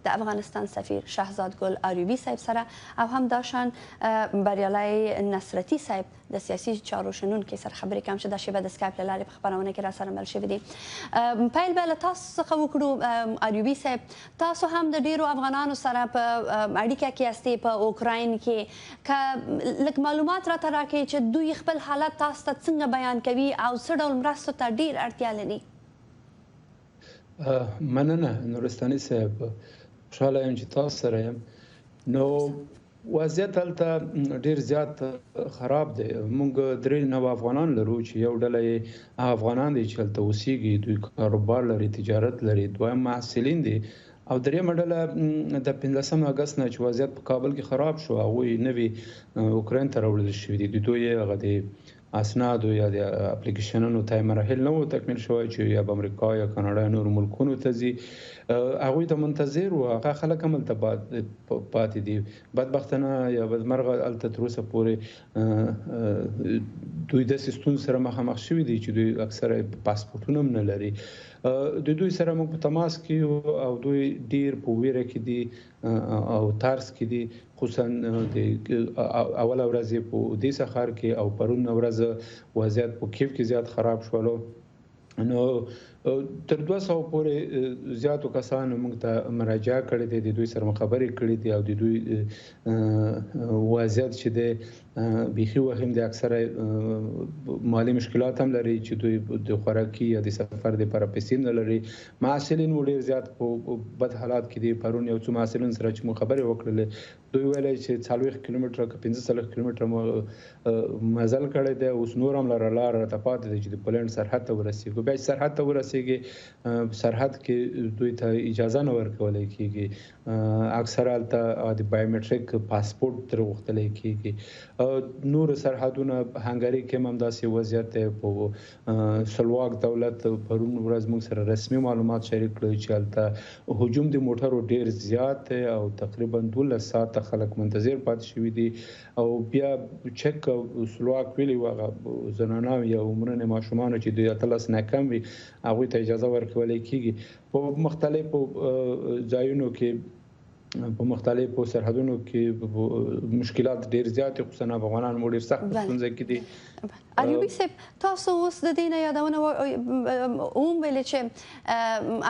د افغانستان سفیر شهزاد ګل آریوبي صاحب سره او هم داشان بریالي نصرتي صاحب د سیاسي چارو شنونکي سره خبرې کوم چې د شیبه د سکایپ له لارې په خبرونه کې را سره مل شوي دي. پیل به له تاسو څخه وکړو آریوبي صاحب، تاسو هم د ډیرو افغانانو سره په اړیکه کې یاستئ په اوکراین کې، که لږ معلومات راته راکړئ چې دوی خپل حالت تاسو ته څنګه بیان کوي او څه ډول مرستو ته ډیر اړتیا لري؟ مننه نورستاني صاحب، خوشحاله یم چې تاسو سره یم. نو وضعیت هلته ډیر زیات خراب دی. موږ 93 افغانان لرو چې یو ډله یې افغانان دي چې هلته اوسېږي، دوی کاروبار لري، تجارت لري، دویم محصلین دي، او دریمه ډله د 15 اگست نه چې وضعیت په کابل کې خراب شو هغوی نوي اوکراین ته راوړل شوي دي. دوی هغه د اسنادو یا د اپلیکیشنونو ته مراحل نه وو تکمیل شوی چې یا به امریکا یا کاناډا یا نورو ملکونو ته ځي. هغوی ته منتظر وو، هغه خلک هم هلته پاتې دي. بدبختانه یا بدمرغه هلته تر اوسه پورې دوی داسې ستونزو سره مخامخ شوي دي چې دوی اکثره پاسپورټونه هم نه لري. د دوی سره موږ په تماس کې یو او دوی ډیر په ویره کې دي او ترس کې دي، خصوصا د اوله ورځ په اودیسه ښار کې او پرون ورځ وضعیت په کیف کې زیات خراب شولو. نو تر 200 پورې زیاتو کسانو موږ ته مراجعه کړې دي، د دوی سره خبرې کړې دي او د دوی وضعیت چې دی بیخي وخیم دي. اکثره مالی مشکلات هم لري چې دوی د خوراکي یا د سفر لپاره پیسې نه لري. محصلین مو ډیر زیات په بد حالات کې دي. پرون یو څو محصلین سره چې مو خبرې وکړلې دوی ویل چې 40 کیلومتره که 15 کیلومتره مو مزل کړی دی، اوس نور هم لاره راته پاتې دی چې د پولنډ سرحد ته ورسېږو. بیا چې سرحد ته ورسېږي سرحد کې دوی ته اجازه نه ورکولی کېږي، اکثره هلته د بایومټریک پاسپورټ ترې غوښتلی کېږي. نور سرحدونه هنګري کې هم همداسې وضعیت دی. په سلواک دولت پرون ورځ موږ سره رسمي معلومات شریک کړل چې هلته هجوم د موټرو ډیر زیات دی او تقریبا 12 ساعته خلک منتظر پاتې شوي دي. او بیا چک سلواک ویلي هغه زنانه یا عمرونه ماشومانو چې د 18 نه کم وي هغوی ته اجازه ورکولی کېږي. په مختلفو ځایونو کې په مختلفو سرحدونو کې مشکلات ډیر زیات دي، خصوصا افغانان مو ډیر سخت ستونزه کې دي. آریوبي صاحب، تاسو اوس د دې نه یادونه ویلې چې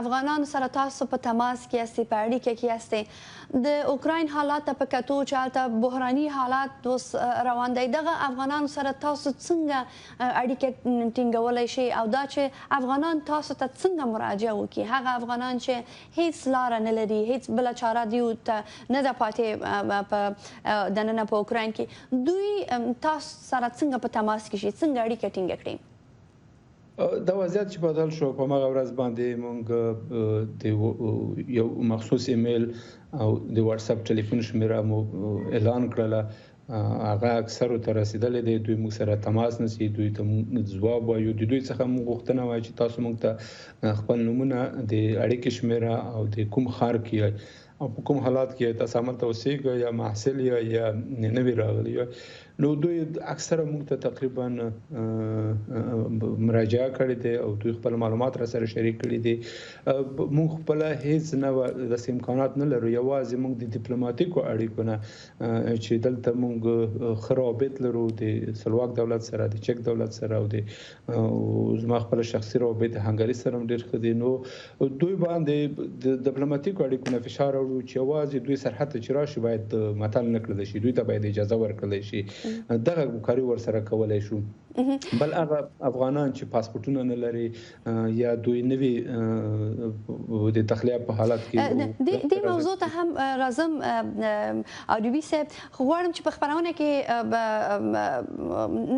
افغانانو سره تاسو په تماس کې یاستئ، په اړیکه کې یاستئ. د اوکراین حالات ته په کتو چې هلته بحراني حالات اوس روان دی، دغه افغانانو سره تاسو څنګه اړیکه ټینګولی شئ او دا چې افغانان تاسو ته څنګه مراجعه وکړي؟ هغه افغانان چې هیڅ لاره نه لري، هیڅ بله چاره دوی ته نه ده پاتې په دننه په اوکراین کې، دوی تاسو سره څنګه په تماس کې شي، څنګه اړیکه ټینګه کړي؟ دا وضعیت چې بدل شو په هغه ورځ باندې موږ د یو مخصوص ایمیل او د واتس اپ ټلیفون شمیره مو اعلان کړله. هغه اکثرو ته رسیدلې دی. دوی موږ سره تماس نیسي، دوی ته ځواب وایو. د دوی څخه موږ غوښتنه وایو چې تاسو موږ ته خپل نومونه د اړیکې شمیره او د کوم ښار کې او په کوم حالات کې تاسو هملته اوسېږئ یا محصل یا نوي راغلي. نو دوی اکثره موږ ته تقریبا مراجعه کړې ده او دوی خپل معلومات را سره شریک کړي دي. موږ خپل هیڅ نه داسې امکانات نه لرو، یوازې موږ د ډیپلوماټیکو اړیکو نه چې دلته موږ ښه روابط لرو د سلواک دولت سره، د چک دولت سره او زما خپل شخصي روابط هنګري سره هم ډېر ښه دي. نو دوی باندې د ډیپلوماټیکو اړیکو نه فشار راوړو چې یوازې دوی سرحد ته چې راشي باید متل نه کړلی شي، دوی ته باید اجازه ورکړلی شي. دغه همکاري ورسره کولی شو. بل هغه افغانان چې پاسپورټونه نه لري یا دوی نوي د تخلیه په حالت کې دې موضوع ته هم راځم. آریوبي صاحب، غواړم چې په خپرونه کې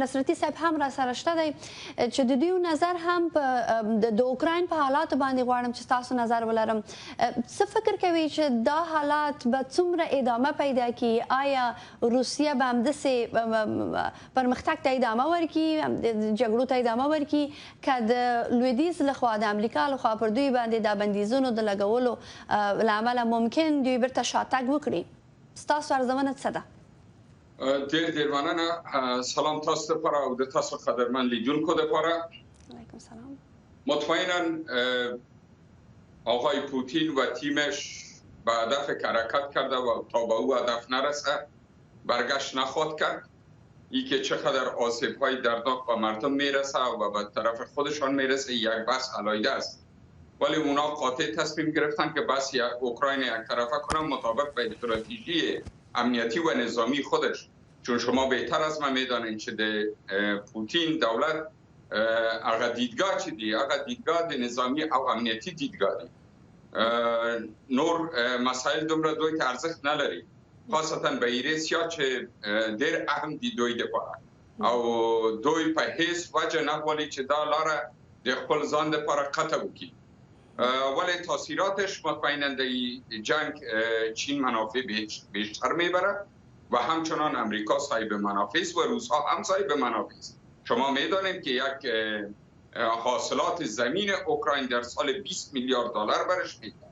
نصرتي صاحب هم را سره شته دی چې د دوی نظر هم د اوکراین په حالاتو باندې غواړم چې تاسو نظر ولرم. څه فکر کوي چې دا حالات به څومره ادامه پیدا کړي؟ آیا روسیه به همداسې پرمختګ ته ادامه ورکړي، جګړو ته ادامه ورکړي، که د لویدیځ لخوا د امریکا لخوا پر دوی باندې د بندیزونو د لګولو له امله ممکن دوی بیرته شاتګ وکړي؟ ستاسو ارزونه څه ده؟ ډېر مننه. سلام تاسو لپاره او د تاسو قدرمن لیدونکو لپاره. علیکم سلام. مطمئنا آقای پوتین و تیمش به هدف حرکت کرده و تا به او هدف نرسه برگشت نخواد کرد. ای که چقدر آسیب های دردناک به مردم میرسه و به طرف خودشان میرسه یک بحث علیحده است. ولی اونا قاطع تصمیم گرفتن که بس اوکراین یک طرفه کنن مطابق به استراتژی امنیتی و نظامی خودش. چون شما بهتر از من میدانید که پوتین دولت اگه دیدگاه چی دی؟ اگه دیدگاه نظامی او امنیتی دیدگاه دی. نور مسائل دومره دوی که ارزش نلری. خاصتا به ایرسیا چه دیر اهم دی دوی دپاره. او دوی په هیڅ وجه نغواړي چې دا لاره د خپل ځان لپاره قطع وکړي. ولی تاثیراتش مطمئنا در جنگ چین منافع بیشتر میبره و همچنان امریکا صاحب منافع است و روس‌ها هم صاحب منافع است. شما میدانید که یک حاصلات زمین اوکراین در سال 20 میلیارد دلار برش میده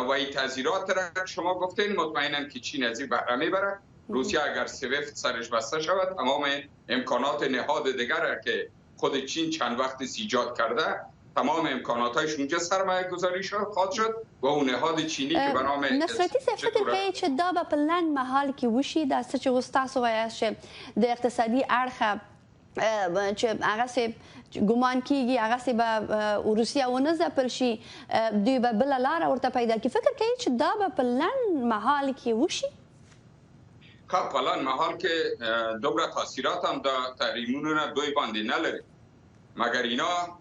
و این تاثیرات را شما گفتین مطمئنا که چین از این بهره میبره. روسیه اگر سویفت سرش بسته شود تمام امکانات نهاد دیگر که خود چین چند وقت ایجاد کرده تمام امکاناتش اونجا سرمایه گذاری خواهد شد و اون نهاد چینی که به نام نصرتی فکر کوي چې دا به په لنډ مهال کې وشي دا څه چې اوس تاسو وایاست چې د اقتصادي اړخه چې هغه سه ګومان کیږي هغه سه به روسیا ونه ځپل شي دوی به بل لار ورته پیدا کوي. فکر کوي چې دا به په لنډ مهال کې وشي؟ خب پلان محال که دوباره تاثیرات هم دا تحریمون دوی باندې نلري مگر اینا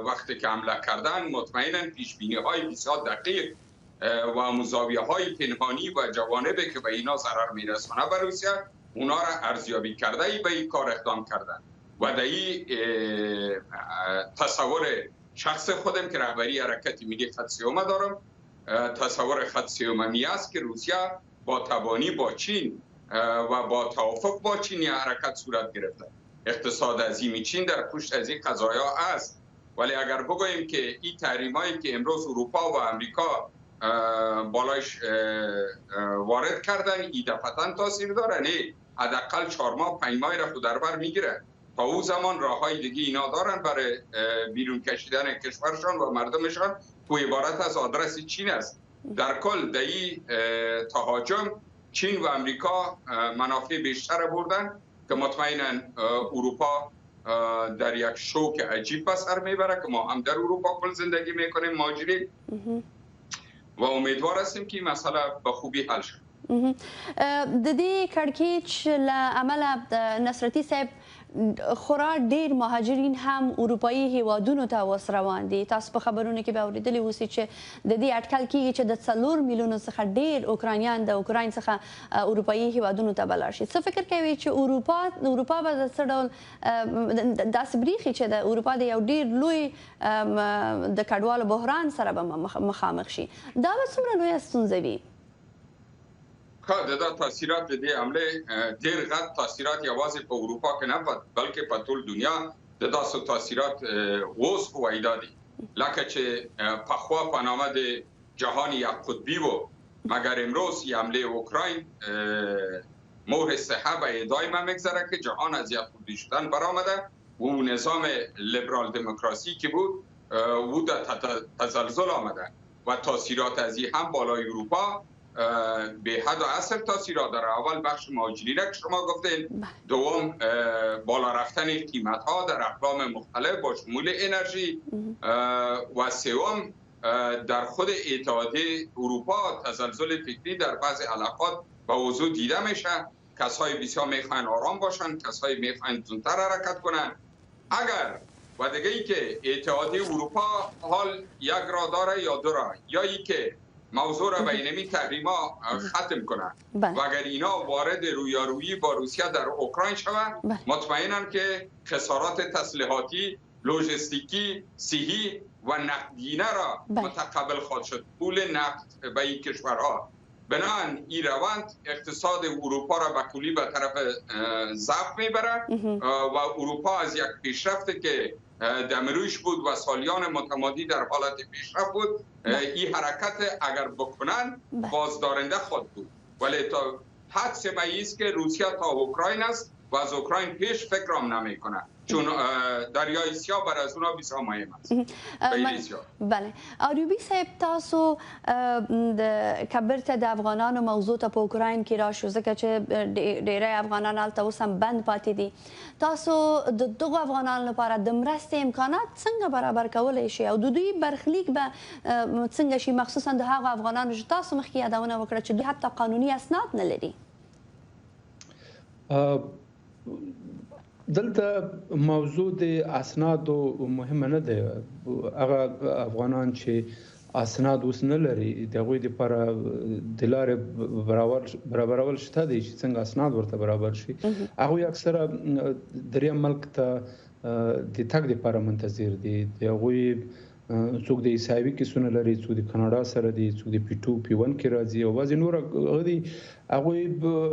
وقتی که حمله کردن مطمئنا پیشبینی های بسیار دقیق و مزاویه های پنهانی و جوانبی که به اینا ضرر میرسونه به روسیه اونا را ارزیابی کرده ای به این کار اقدام کردن و در این تصور شخص خودم که رهبری حرکت ملی خط سیوم دارم تصور خط سیومی است که روسیه با توانی با چین و با توافق با چین حرکت صورت گرفته. اقتصاد عظیم چین در پشت از این قضایا است. ولی اگر بگوییم که این تحریمایی که امروز اروپا و امریکا بالایش وارد کردن این دفعتاً تاثیر داره، نه حداقل 4 ماه 5 ماه را خود در بر میگیره. تا او زمان راههای دیگه اینا دارن برای بیرون کشیدن کشورشان و مردمشان تو عبارت از آدرس چین است. در کل در این تهاجم چین و امریکا منافع بیشتر بردن که مطمئنا اروپا در یک شوک عجیب به سر میبره که ما هم در اروپا کل زندگی میکنیم مهاجرین و امیدوار هستیم که این مسئله به خوبی حل شد. د دې کړکېچ له امله نصرتي صاحب خورا ډیر مهاجرین هم اروپایي هیوادونو ته اوس روان دي. تاسو په خبرونو کې به اورېدلي اوسئ چې د دې اټکل کېږي چې د 4 میلیونو څخه ډیر اوکراینیان د اوکراین څخه اروپایي هیوادونو ته به لاړ شي. څه فکر کوئ چې اروپا به د څه ډول داسې برېښي چې د اروپا د یو ډیر لوی د کډوالو بحران سره به مخامخ شي؟ دا به څومره لویه ستونزه وي؟ دا تاثیرات د دې حمله ډېر غټ تاثیرات یوازې په اروپا کې نه بلکې په ټول دنیا د داسې تاثیرات اوس وایدا دي لکه چې پخوا په نامه د جهان یک قطبی و مگر امروز یه حمله اوکراین مهر صحه به ادامه میگذاره که جهان از یک قطبی شدن برآمده و نظام لیبرال دموکراسی که بود او در تزلزل آمده و تاثیرات از این هم بالای اروپا به حد و اثر تاثیرات داره. اول بخش مهاجرین که شما گفتین، دوم بالا رفتن قیمت ها در اقلام مختلف با شمول انرژی و سوم در خود اتحادیه اروپا تزلزل فکری در بعض علاقات به وضوح دیده میشه. کسای بسیار میخواین آرام باشن، کسای میخواین زودتر حرکت کنن. اگر و دیگه ای که اتحادیه اروپا حال یک راه داره یا دو راه، یا ای که موضوع را به اینمی تحریما ختم کنند و اگر اینا وارد رویارویی با روسیه در اوکراین شود مطمئنم که خسارات تسلیحاتی، لوجستیکی، صحی و نقدینه را متقبل خواهد شد. پول نقد به این کشورها. بنابراین این روند اقتصاد اروپا را به کلی به طرف ضعف میبره و اروپا از یک پیشرفت که دمرویش بود و سالیان متمادی در حالت پیشرفت بود این حرکت اگر بکنن بازدارنده خود بود. ولی تا حد سمعی است که روسیه تا اوکراین است و از اوکراین پیش فکر هم نمی کنه. چون دریای سیاه برای از اونا بسیار مهم است. بله آریوبی صاحب تاسو که برته د افغانانو موضوع ته په اوکراین کې راشو ځکه چې ډیری افغانان هلته اوس هم بند پاتې دي. تاسو د دغو افغانانو لپاره د مرستې امکانات څنګه برابر کولی شي او د دوی برخلیک به څنګه شي، مخصوصا د هغو افغانانو چې تاسو مخکې یادونه وکړه چې دوی حتی قانوني اسناد نه لري؟ دلته موضوع د اسنادو مهمه نه ده. هغه افغانان چې اسناد اوس نه لري د هغوی دپاره د لارې برابرول شته دی چې څنګه اسناد ورته برابر شي. هغوی اکثره دریم ملک ته د تګ دپاره منتظر دي. د هغوی څوک د عیساوي کیسونه لري، څوک د کاناډا سره دي، څوک د P2 P1 کې راځي او بعضې نور هغه دي. هغوی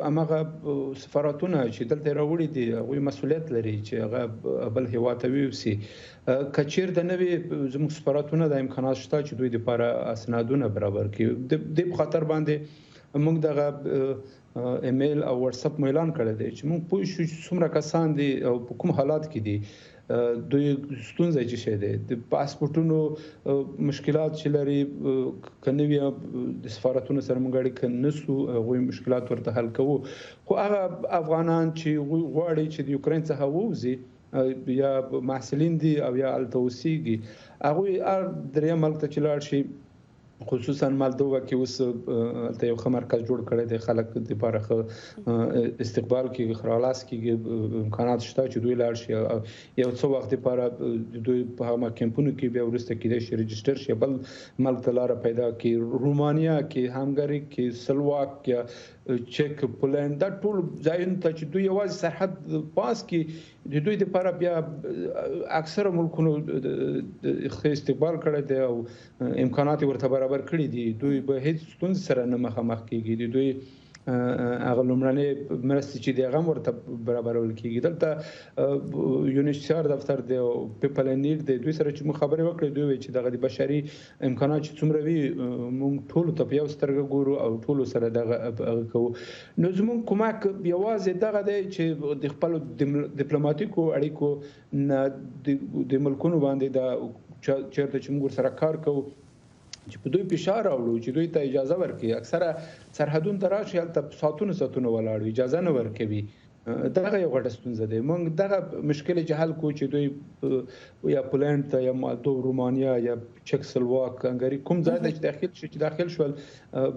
هماغه سفارتونه چې دلته راوړي دي هغوی مسؤلیت لري چې هغه بل هېواد ته ویوسي. که چېرته نه وي زموږ سفارتونه د امکانات شته چې دوی دپاره اسنادونه برابر کړي. دې په خاطر باندې موږ دغه ایمیل او واتساپ مو اعلان کړی دی چې موږ پوه شو چې څومره کسان دي او په کوم حالات کې دي. دوی ستونزه چې شي ده د پاسپورتونو مشکلات چې لري، کنه وی د سفارتونو سره موږ اړیکه نسو غوي مشکلات ورته حل کوو. خو هغه افغانان چې غواړي چې د یوکرين څخه ووزي یا محصلین دي او یا التوسیږي هغه دریم ملک ته چلاړ شي. خصوصا مالدووا کې اوس ته یو مرکز جوړ کړی دی، خلک د لپاره استقبال کې خلاص کې امکانات شته چې دوی لاړ شي یو څو وخت لپاره دوی په هغه کمپونو کې بیا ورسته کېدای شي ريجستر شي بل ملک ته لار پیدا کې. رومانیا کې، هنګری کې، سلواک کې، چک، پولند، دا ټول ځایونه ته چې دوی یوازې سرحد پاس کې د دوی لپاره بیا اکثره ملکونو استقبال کړی دی او امکانات ورته برابر کړی دي. دوی به هیڅ ستونزې سره نه مخامخ کیږي. دوی هغه لومړنۍ مرستې چې د هغه ورته برابرول کیږي. دلته یونیسیار دفتر دی او پیپل نیډ دی، دوی سره چې موږ خبرې وکړې دوی وایي چې دغه د بشري امکانات چې څومره وي موږ ټولو ته په یو سترګه ګورو او ټولو سره دغه کوو. نو زموږ کومک یوازې دغه دی چې د خپلو ډیپلوماټیکو اړیکو نه د ملکونو باندې دا چیرته چې موږ سره کار کوو چې په دوی فشار راوړو چې دوی ته اجازه ورکړي. اکثره سرحدونو ته راشي هلته ساعتونه ولاړ وي، اجازه نه ورکوي. دغه یو غټه ستونزه ده. موږ دغه مشکل جهل کو چې دوی یا پولند ته یا مالدووا، رومانیا یا چک، سلواک، هنګری کوم ځای ته چې داخل شول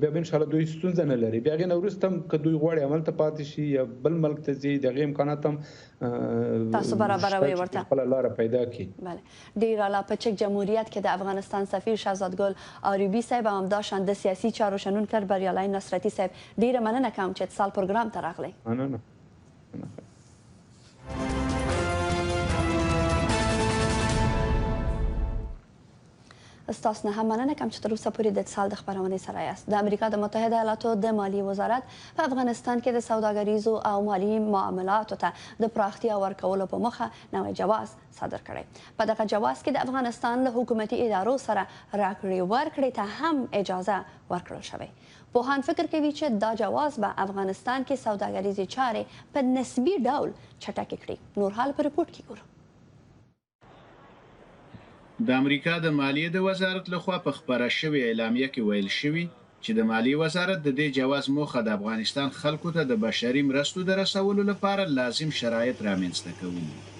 بیا ان شاء الله دوی ستونزه نه لري. بیا غن وروسته که دوی غواړي عمل ته پاتې شي یا بل ملک ته ځي دغه امکانات هم تاسو برابروي ورته خپل لار پیدا کړي. بله ډیر اعلی. په چک جمهوریت کې د افغانستان سفیر شهزاد ګل آریوبی صاحب هم داشتن د سیاسي چارو شنونکر بریالای نصرتی صاحب ډیره مننه کوم چې اتصال پروګرام ته راغلی. مننه. ستاسو نه هم مننه کوم چې تر اوسه پورې د اتصال د خپرونې سره یاست. د امریکا د متحده ایالاتو د مالیې وزارت په افغانستان کې د سوداګریزو او مالي معاملاتو ته د پراختیا ورکولو په موخه نوی جواز صادر کړی. په دغه جواز کې د افغانستان له حکومتي ادارو سره راکړې ورکړې ته هم اجازه ورکړل شوې. پوهان فکر کوي چې دا جواز به افغانستان کې سوداګریزې چارې په نسبي ډول چټکې کړي. نور حال په رپورټ کې ګورو. د امریکا د مالیې د وزارت لخوا په خبره شوې اعلامیه کې ویل شوی چې د مالیې وزارت د دې جواز موخه د افغانستان خلکو ته د بشري مرستو د رسولو لپاره لازم شرایط رامنځته کول.